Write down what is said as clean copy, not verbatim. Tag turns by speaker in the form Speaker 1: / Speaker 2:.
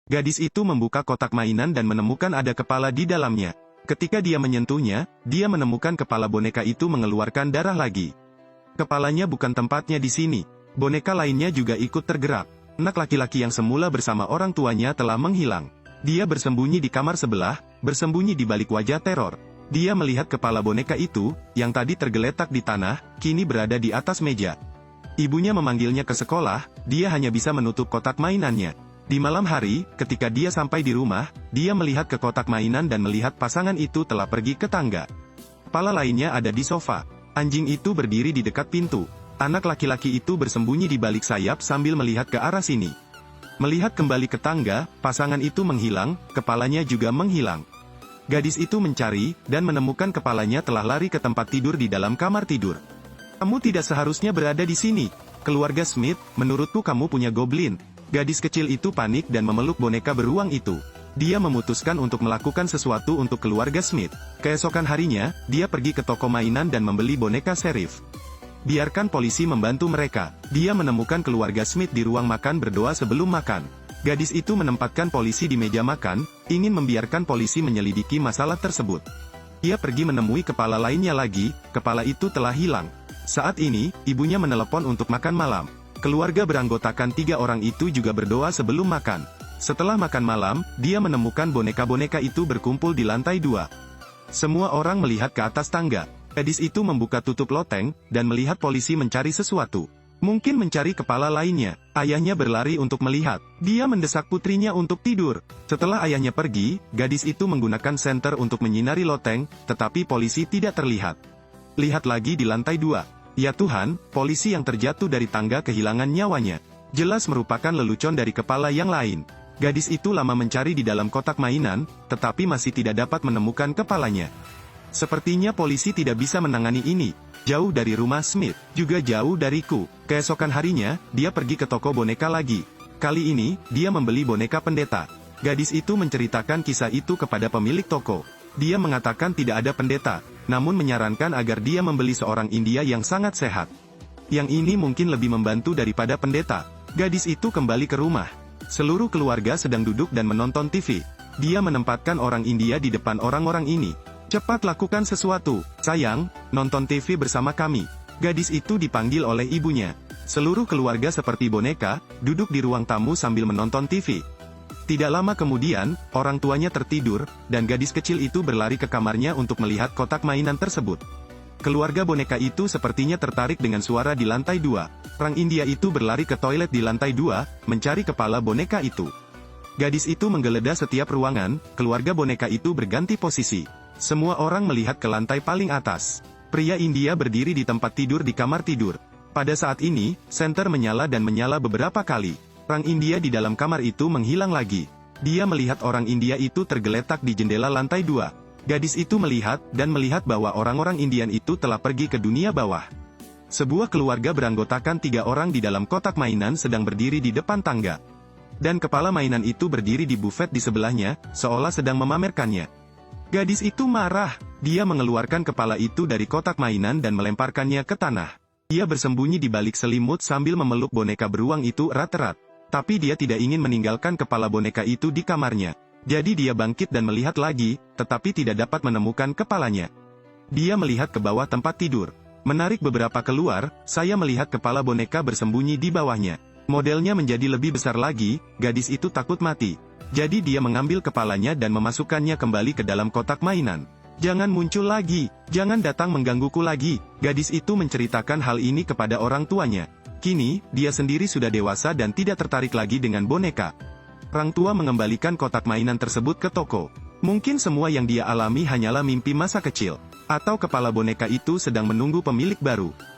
Speaker 1: Gadis itu membuka kotak mainan dan menemukan ada kepala di dalamnya. Ketika dia menyentuhnya, dia menemukan kepala boneka itu mengeluarkan darah lagi. Kepalanya bukan tempatnya di sini. Boneka lainnya juga ikut tergerak. Anak laki-laki yang semula bersama orang tuanya telah menghilang. Dia bersembunyi di kamar sebelah, bersembunyi di balik wajah teror. Dia melihat kepala boneka itu, yang tadi tergeletak di tanah, kini berada di atas meja. Ibunya memanggilnya ke sekolah, dia hanya bisa menutup kotak mainannya. Di malam hari, ketika dia sampai di rumah, dia melihat ke kotak mainan dan melihat pasangan itu telah pergi ke tangga. Kepala lainnya ada di sofa. Anjing itu berdiri di dekat pintu. Anak laki-laki itu bersembunyi di balik sayap sambil melihat ke arah sini. Melihat kembali ke tangga, pasangan itu menghilang, kepalanya juga menghilang. Gadis itu mencari, dan menemukan kepalanya telah lari ke tempat tidur di dalam kamar tidur. Kamu tidak seharusnya berada di sini. Keluarga Smith, menurutku kamu punya goblin. Gadis kecil itu panik dan memeluk boneka beruang itu. Dia memutuskan untuk melakukan sesuatu untuk keluarga Smith. Keesokan harinya, dia pergi ke toko mainan dan membeli boneka Sheriff. Biarkan polisi membantu mereka. Dia menemukan keluarga Smith di ruang makan berdoa sebelum makan. Gadis itu menempatkan polisi di meja makan, ingin membiarkan polisi menyelidiki masalah tersebut. Dia pergi menemui kepala lainnya lagi, kepala itu telah hilang. Saat ini, ibunya menelepon untuk makan malam. Keluarga beranggotakan 3 orang itu juga berdoa sebelum makan. Setelah makan malam, dia menemukan boneka-boneka itu berkumpul di lantai 2. Semua orang melihat ke atas tangga. Gadis itu membuka tutup loteng, dan melihat polisi mencari sesuatu. Mungkin mencari kepala lainnya. Ayahnya berlari untuk melihat. Dia mendesak putrinya untuk tidur. Setelah ayahnya pergi, gadis itu menggunakan senter untuk menyinari loteng, tetapi polisi tidak terlihat. Lihat lagi di lantai 2. Ya Tuhan, polisi yang terjatuh dari tangga kehilangan nyawanya. Jelas merupakan lelucon dari kepala yang lain. Gadis itu lama mencari di dalam kotak mainan, tetapi masih tidak dapat menemukan kepalanya. Sepertinya polisi tidak bisa menangani ini. Jauh dari rumah Smith, juga jauh dariku. Keesokan harinya, dia pergi ke toko boneka lagi. Kali ini, dia membeli boneka pendeta. Gadis itu menceritakan kisah itu kepada pemilik toko. Dia mengatakan tidak ada pendeta, namun menyarankan agar dia membeli seorang India yang sangat sehat. Yang ini mungkin lebih membantu daripada pendeta. Gadis itu kembali ke rumah. Seluruh keluarga sedang duduk dan menonton TV. Dia menempatkan orang India di depan orang-orang ini. Cepat lakukan sesuatu, sayang, nonton TV bersama kami. Gadis itu dipanggil oleh ibunya. Seluruh keluarga seperti boneka, duduk di ruang tamu sambil menonton TV. Tidak lama kemudian, orang tuanya tertidur, dan gadis kecil itu berlari ke kamarnya untuk melihat kotak mainan tersebut. Keluarga boneka itu sepertinya tertarik dengan suara di lantai 2. Orang India itu berlari ke toilet di lantai 2, mencari kepala boneka itu. Gadis itu menggeledah setiap ruangan, keluarga boneka itu berganti posisi. Semua orang melihat ke lantai paling atas. Pria India berdiri di tempat tidur di kamar tidur. Pada saat ini, senter menyala dan menyala beberapa kali. Orang India di dalam kamar itu menghilang lagi. Dia melihat orang India itu tergeletak di jendela lantai 2. Gadis itu melihat, dan melihat bahwa orang-orang Indian itu telah pergi ke dunia bawah. Sebuah keluarga beranggotakan 3 orang di dalam kotak mainan sedang berdiri di depan tangga. Dan kepala mainan itu berdiri di bufet di sebelahnya, seolah sedang memamerkannya. Gadis itu marah. Dia mengeluarkan kepala itu dari kotak mainan dan melemparkannya ke tanah. Dia bersembunyi di balik selimut sambil memeluk boneka beruang itu erat-erat. Tapi dia tidak ingin meninggalkan kepala boneka itu di kamarnya. Jadi dia bangkit dan melihat lagi, tetapi tidak dapat menemukan kepalanya. Dia melihat ke bawah tempat tidur. Menarik beberapa keluar, saya melihat kepala boneka bersembunyi di bawahnya. Modelnya menjadi lebih besar lagi, gadis itu takut mati. Jadi dia mengambil kepalanya dan memasukkannya kembali ke dalam kotak mainan. Jangan muncul lagi, jangan datang menggangguku lagi. Gadis itu menceritakan hal ini kepada orang tuanya. Kini, dia sendiri sudah dewasa dan tidak tertarik lagi dengan boneka. Orang tua mengembalikan kotak mainan tersebut ke toko. Mungkin semua yang dia alami hanyalah mimpi masa kecil. Atau kepala boneka itu sedang menunggu pemilik baru.